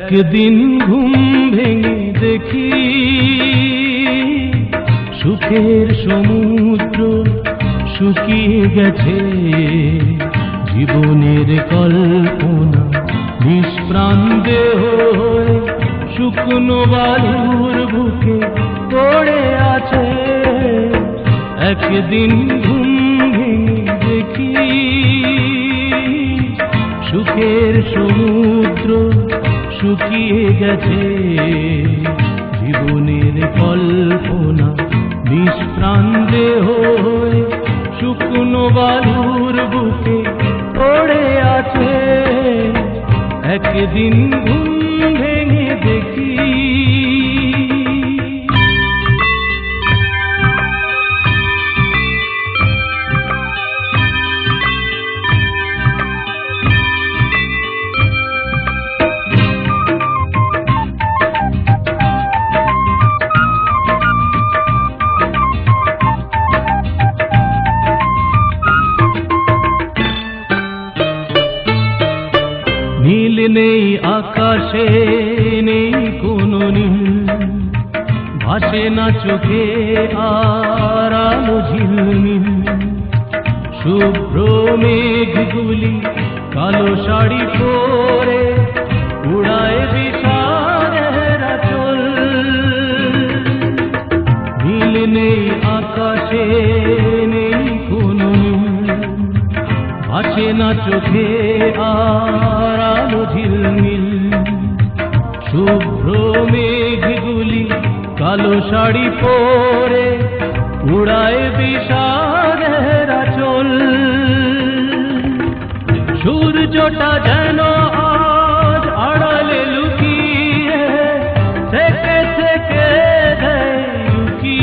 একদিন ঘুম ভেঙে দেখি সুখের সমুদ্র শুকিয়ে গেছে, জীবনের কল্পনা নিষ্প্রাণ দেহ হয়ে শুকনো বালুর বুকে পড়ে আছে। একদিন ঘুম ভেঙে দেখি সুখের সমুদ্র শুকিয়ে গেছে, জীবনের কল্পনা নিষ্প্রাণ দেহ হয়ে শুকনো বালুর বুকে পড়ে আছে। একদিন ঘুম ভেঙে দেখি নীল নেই আকাশে, নেই কোনো নীল, ভাসে না চোখে আর আলো ঝিলমিল। শুভ্র মেঘগুলি কালো শাড়ি পরে উড়ায় বিষাদের আঁচল। নীল নেই আকাশে, নেই কোনো নীল, ভাসে না চোখে আর আলো ঝিলমিল। শুভ্র মেঘগুলি কালো শাড়ি পরে উড়ায় বিষাদের আঁচল। সূর্যটা যেন আজ আড়ালে লুকিয়ে থেকে থেকে দেয় উকি।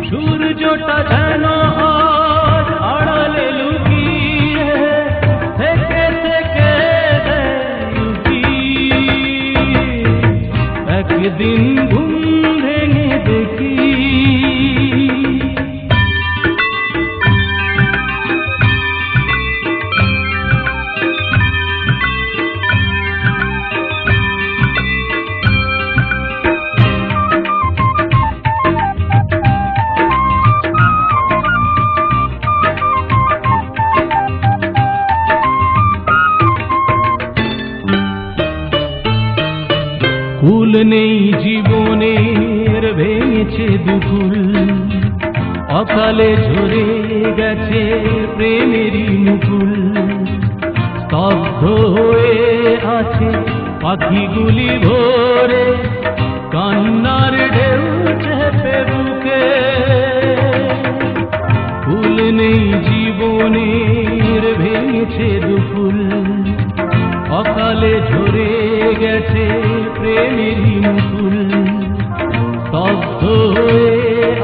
সূর্যটা যেন আজ আড়ালে লুকিয়ে থেকে থেকে দেয় উকি। একদিন ঘুম ভেঙে দেখি ফুল নেই জীবনের, ভেঙেছে দুফুল, অকালে ঝরে গেছে প্রেমেরই মুকুল। স্তব্ধ হয়ে আছে পাখিগুলি ভোরে, কান্নার ঢেউ চেপে বুকে। ফুল নেই জীবনের, ভেঙেছে দুফুল, অকালে ঝরে গেছে প্রেমেরই মুকুল। স্তব্ধ হয়ে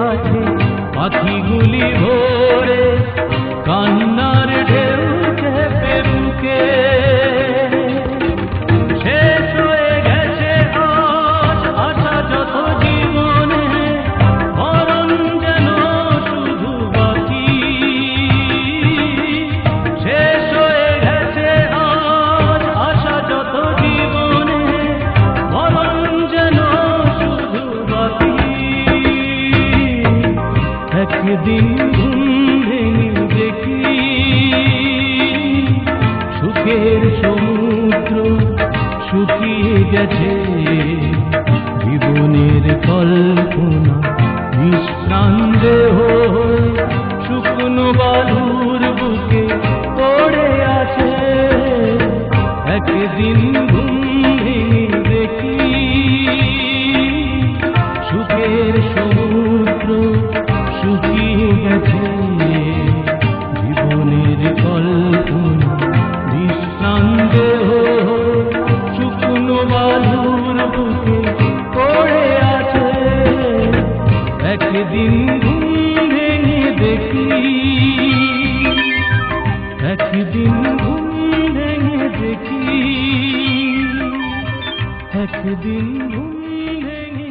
আছে পাখিগুলি ভোরে, কান্নার ঢেউ চেপে বুকে। শেষ হয়ে গেছে আজ আশা যত জীবনে, মরণ যেন শুধু বাকি। শেষ হয়ে গেছে আজ আশা যত জীবনে, মরণ যেন শুধু বাকি। একদিন ঘুম ভেঙে দেখি সুখের সমুদ্র শুকিয়ে গেছে, জীবনের কল্পনা নিষ্প্রাণ দেহ শুকনো বালুর বুকে পড়ে আছে। একদিন ঘুম ভেঙে দেখি সুখের সমুদ্র শুকিয়ে গেছে, জীবনের কল্পনা নিষ্প্রাণ দেহ শুকনো বালুর বুকে পড়ে আছে। একদিন ঘুম ভেঙে দেখি, একদিন ঘুম ভেঙে দেখি, একদিন ঘুম ভেঙে